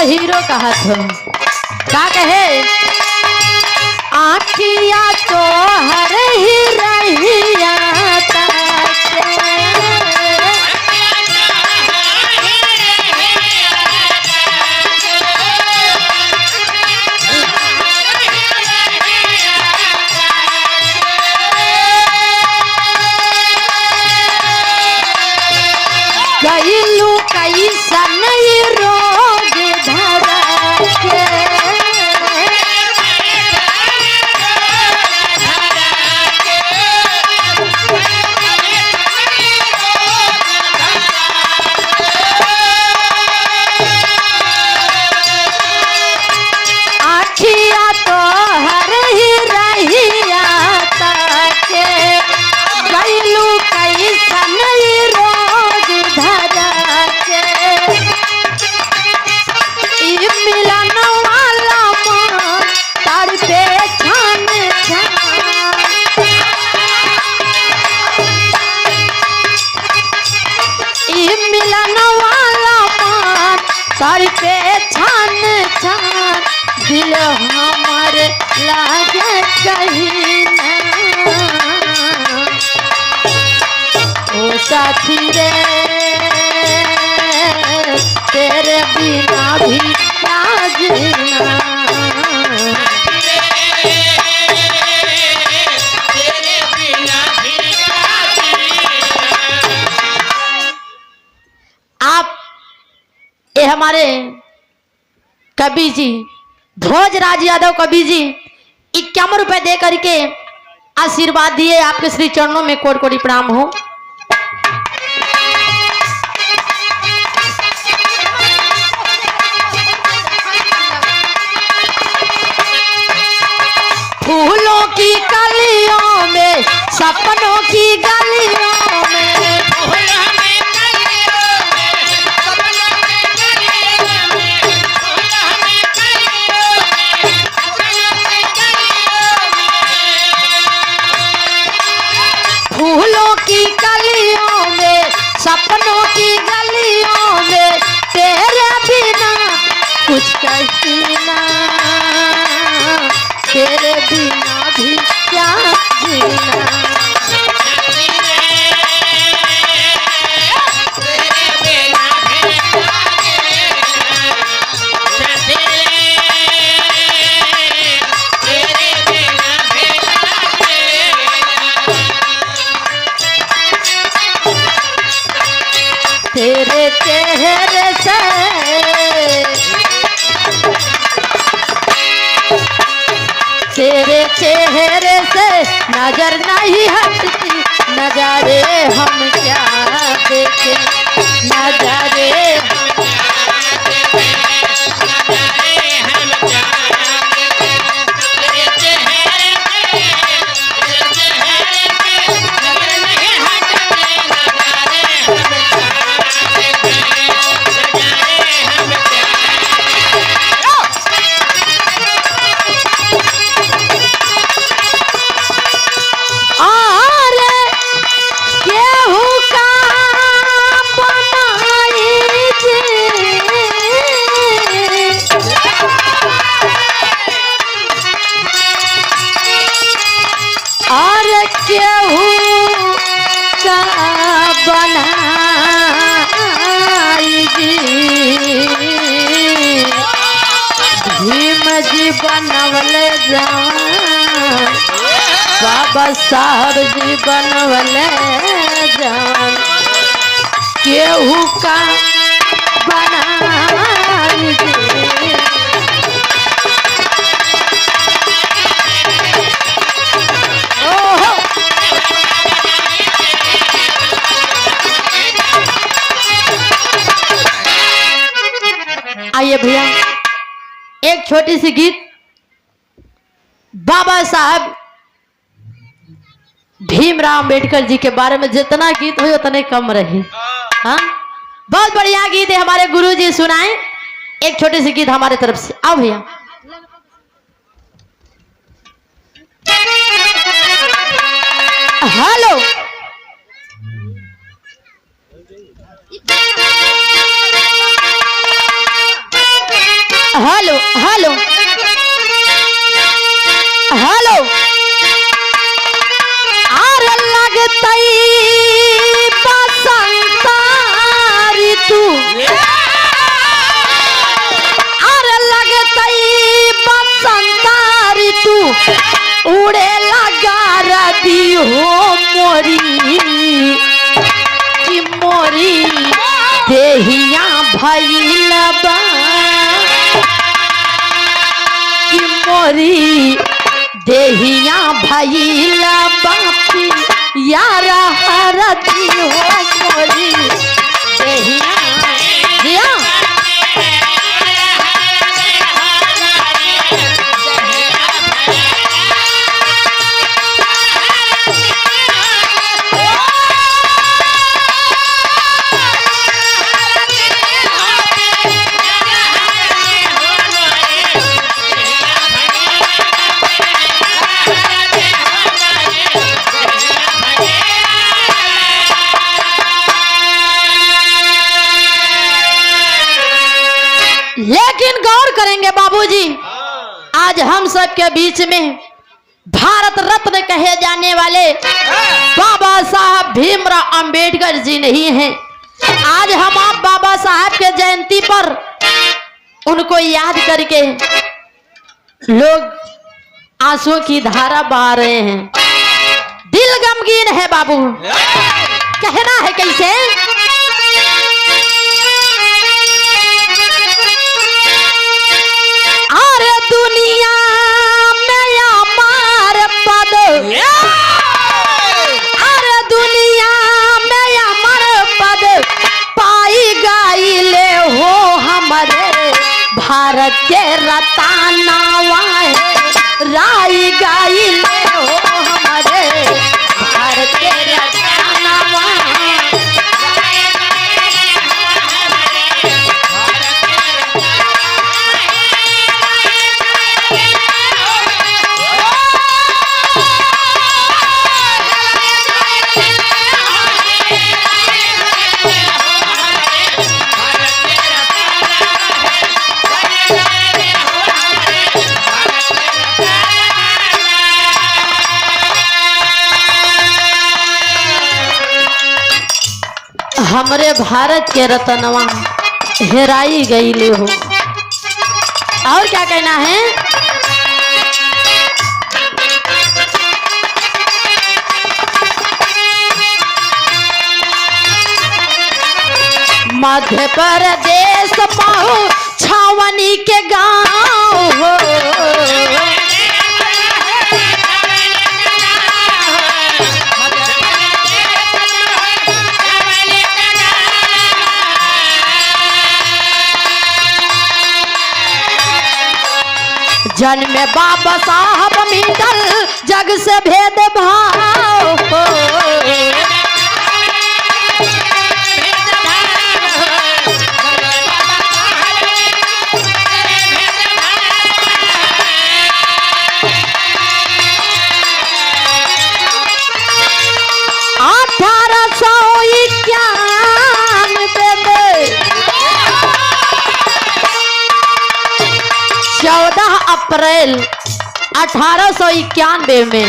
Hero कहा था क्या कहे आखिया तो हर ही रहिया गईलू कैसन रोग धरा के आखिया तो हर ही रहिया ताके गईलू कैसन रोग धरा के मिलन वाला मन तार पे छान मिलन वाला मन तार पे छान छान दिल हमारे लागे कहीं ना ओ साथी रे तेरे बिना भी क्या जीना आप ये हमारे कवि जी भोजराज यादव कवि जी 51 रुपए दे करके आशीर्वाद दिए। आपके श्री चरणों में कोटि कोटि प्रणाम हो। फूलों की कलियों में सपनों की गलियों में फूलों की कलियों में सपनों की गलियों में तेरे बिना कुछ कहती ना तेरे बिना भी क्या जीना तेरे चेहरे से तेरे चेहरे से नजर नहीं हटती नजारे हम क्या देखें नजारे बनवले जवान बाबा साहब जी बनवले जवान केहू का बनाई आइए भैया एक छोटी सी गीत बाबा साहब भीमराव अंबेडकर जी के बारे में जितना गीत हो उतने कम रहे। हाँ बहुत बढ़िया गीत है हमारे गुरु जी सुनाए। एक छोटी सी गीत हमारे तरफ से आओ भैया। हेलो हेलो हेलो हेलो आर लगतई बसंत ऋतु आर लगतई बसंत ऋतु उड़े लगा रदी हो मोरी कि मोरी देहिया भइल बा कि मोरी देहिया भइल बापी यार हरदी हो मोरी देहिया दिया लेकिन गौर करेंगे बाबूजी, आज हम सब के बीच में भारत रत्न कहे जाने वाले बाबा साहब भीमराव अंबेडकर जी नहीं हैं। आज हम आप बाबा साहब के जयंती पर उनको याद करके लोग आंसुओं की धारा बहा रहे हैं। दिल गमगीन है बाबू, कहना है कैसे? दुनिया में अमर पद अरे दुनिया में अमर पद पाई गाइले हो हमारे भारत के रतानावा राई गाइले हो हमारे भारत के रतानावा। हमरे भारत के रतनवा हेराई गईले हो। और क्या कहना है? मध्य प्रदेश महू छावनी के गांव हो जन्म बाबा साहब मिटल जग से भेदभाव हो। अप्रैल 1891 में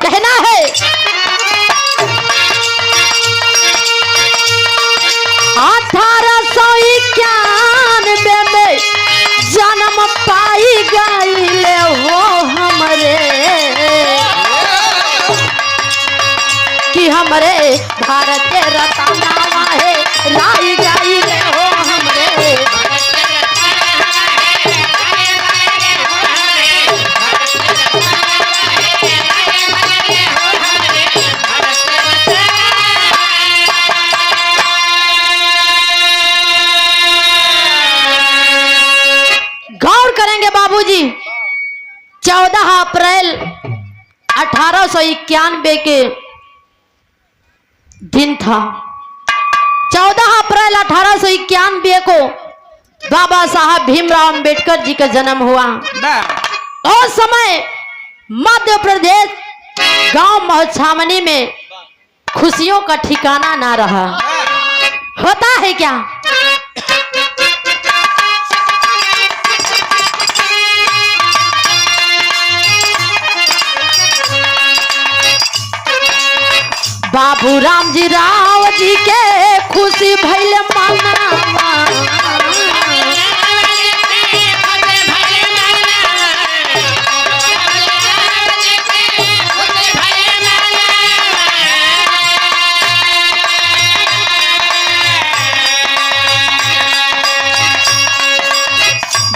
कहना है 1891 में जन्म पाई गईले हो हमरे कि हमरे भारत के रतनावा है राई गईले हो हमरे। गौर करेंगे बाबूजी, 14 अप्रैल 1891 के दिन था। 14 अप्रैल 1891 को बाबा साहब भीमराव अंबेडकर जी का जन्म हुआ। उस समय मध्य प्रदेश गांव महोछावनी में खुशियों का ठिकाना ना रहा। होता है क्या? बाबू राम जी राव जी के खुशी भइल मनावा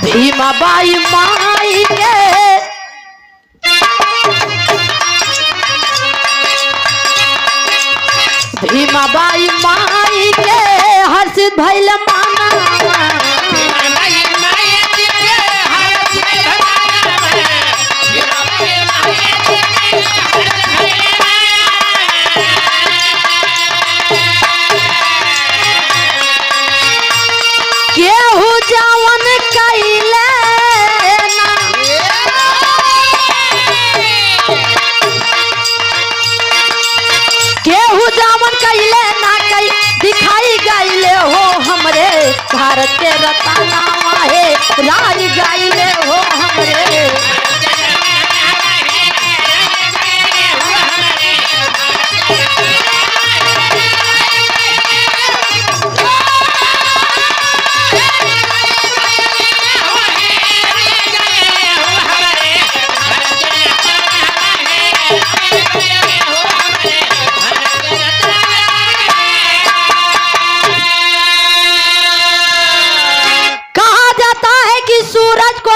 भीमा बाई माई के भीमा बाई माई के हर्षित भइल मनावा केहू जवन कइले ना केहू जवन कइले ना कई दिखाई गइले हो हमरे भारत के रतनावा है राज गइले हो हमरे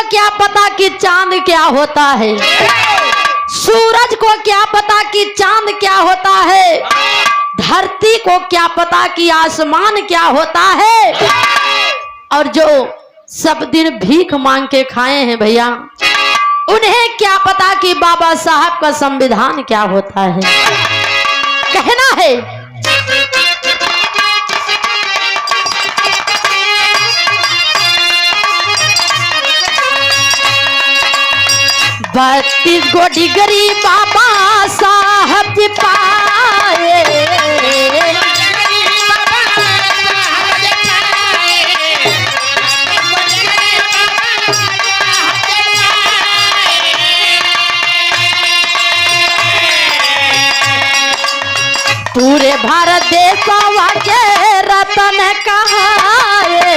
क्या पता कि चांद क्या होता है सूरज को क्या पता कि चांद क्या होता है धरती को क्या पता कि आसमान क्या होता है और जो सब दिन भीख मांग के खाए हैं भैया उन्हें क्या पता कि बाबा साहब का संविधान क्या होता है कहना है 32 गो डिग्री बाबा साहब जी पाए पूरे भारत देशवा के रतन कहाए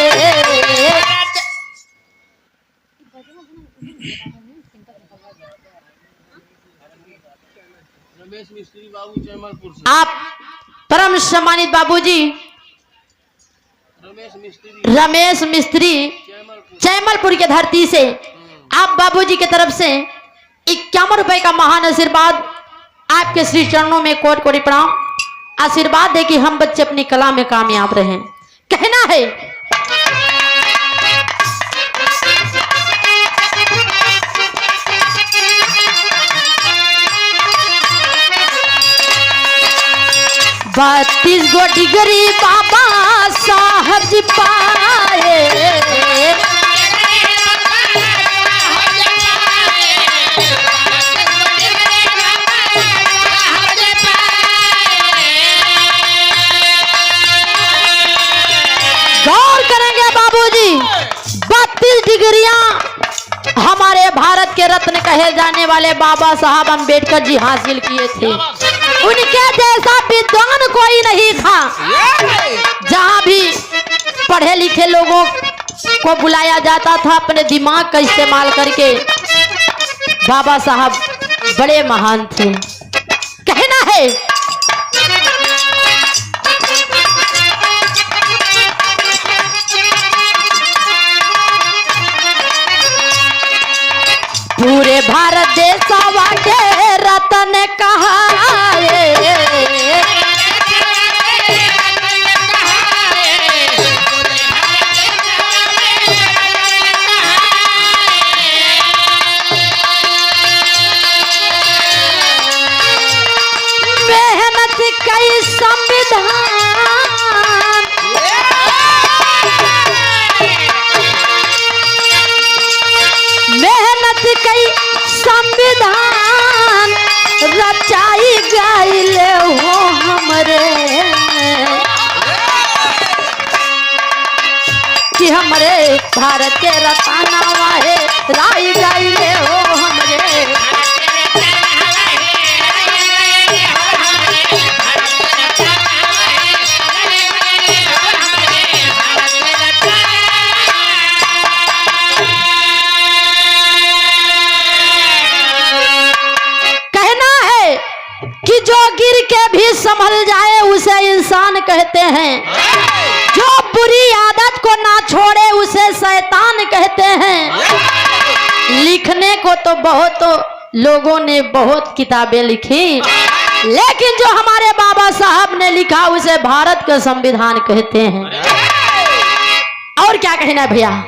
रमेश मिस्त्री बाबू जयमलपुर से। आप परम सम्मानित बाबूजी रमेश मिस्त्री जयमलपुर के धरती से आप बाबूजी की तरफ से 51 रुपए का महान आशीर्वाद आपके श्री चरणों में कोटि कोटि प्रणाम। आशीर्वाद दे कि हम बच्चे अपनी कला में कामयाब रहें। कहना है बत्तीस गो डिग्री बाबा साहब जी पाए गौर करेंगे बाबूजी 32 डिग्रियां हमारे भारत के रत्न कहे जाने वाले बाबा साहब अम्बेडकर जी हासिल किए थे। उनके जैसा विद्वान कोई नहीं था। जहां भी पढ़े लिखे लोगों को बुलाया जाता था अपने दिमाग का इस्तेमाल करके बाबा साहब बड़े महान थे। कहना है पूरे भारत देशवा के रतन कहाए मेहनत कई संविधान मेहनत कई संविधान रचाई गइले हो हमरे कि हमरे भारत के रतनवा है राई गइले हो हमरे गिर के भी संभल जाए उसे इंसान कहते हैं, जो बुरी आदत को ना छोड़े उसे शैतान कहते हैं। लिखने को तो बहुत लोगों ने बहुत किताबें लिखी, लेकिन जो हमारे बाबा साहब ने लिखा उसे भारत का संविधान कहते हैं। और क्या कहना है भैया?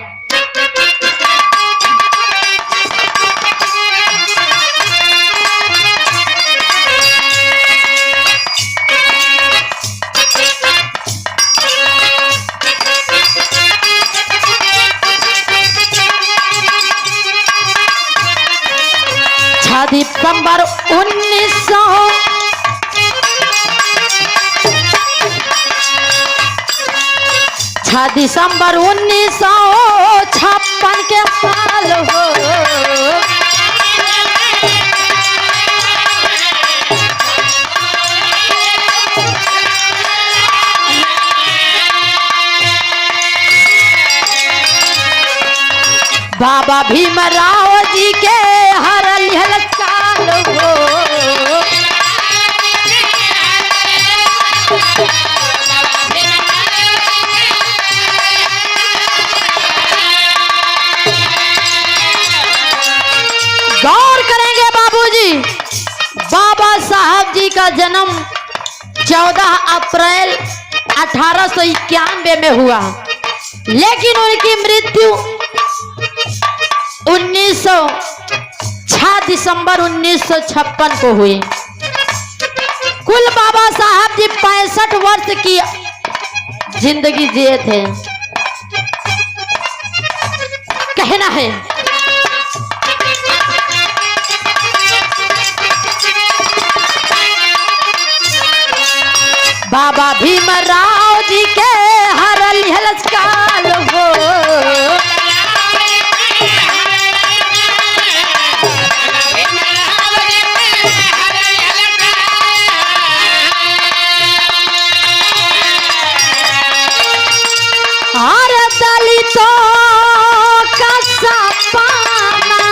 दिसंबर 6 दिसंबर 1956 के साल हो, बाबा भीमराव जी के हर लिहल साल हो, गौर करेंगे बाबूजी, बाबा साहब जी का जन्म 14 अप्रैल 1891 में हुआ, लेकिन उनकी मृत्यु 6 दिसंबर 1956 को हुई। कुल बाबा साहब जी 65 वर्ष की जिंदगी जिए थे। कहना है बाबा भीमराव जी के हर लिहल काल हो, और दलितों का सपना,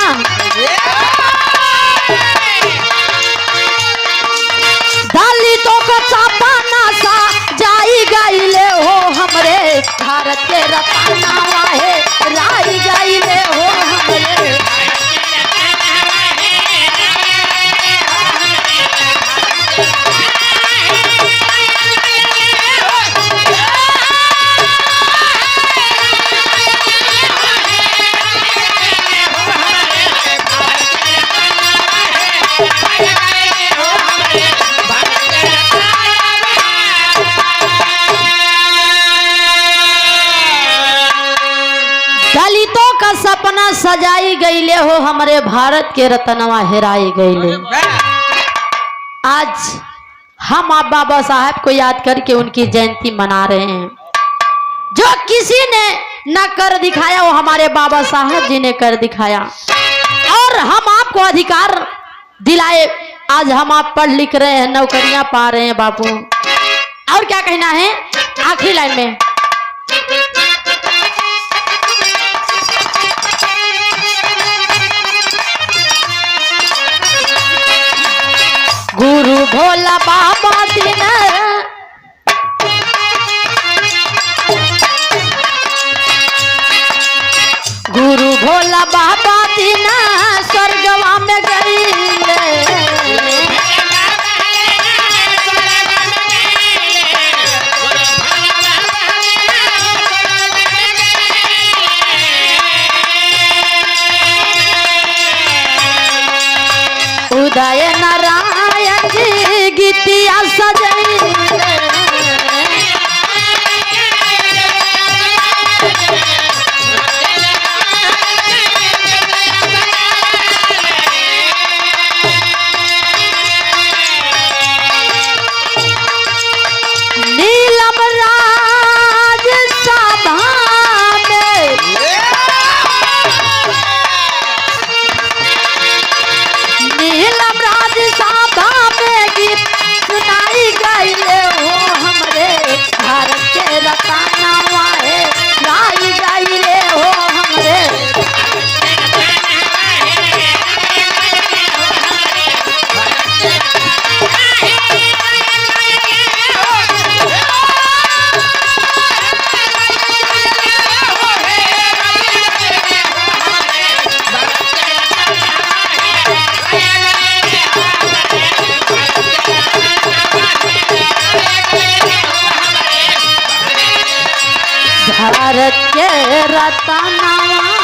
दलितों का सपना सा जाई गईले हो हमरे भारत के रतना वाहे राई गईले हो हमरे। दलितों का सपना सजाई गईले हो हमारे भारत के रतनवा हेराई गईले। आज हम आप बाबा साहब को याद करके उनकी जयंती मना रहे हैं। जो किसी ने न कर दिखाया वो हमारे बाबा साहब जी ने कर दिखाया, और हम आपको अधिकार दिलाए। आज हम आप पढ़ लिख रहे हैं, नौकरियां पा रहे हैं बापू। और क्या कहना है आखिरी लाइन में? गुरु भोला बाबा दिन, गुरु भोला बाबा दिन स्वर्गवा में गईले। उदय नारायण जी गीतिया सजैले। नीलम राज सभा में, नीलम राज सभा में गीत सुनाई गईले हो भारत के रतनवा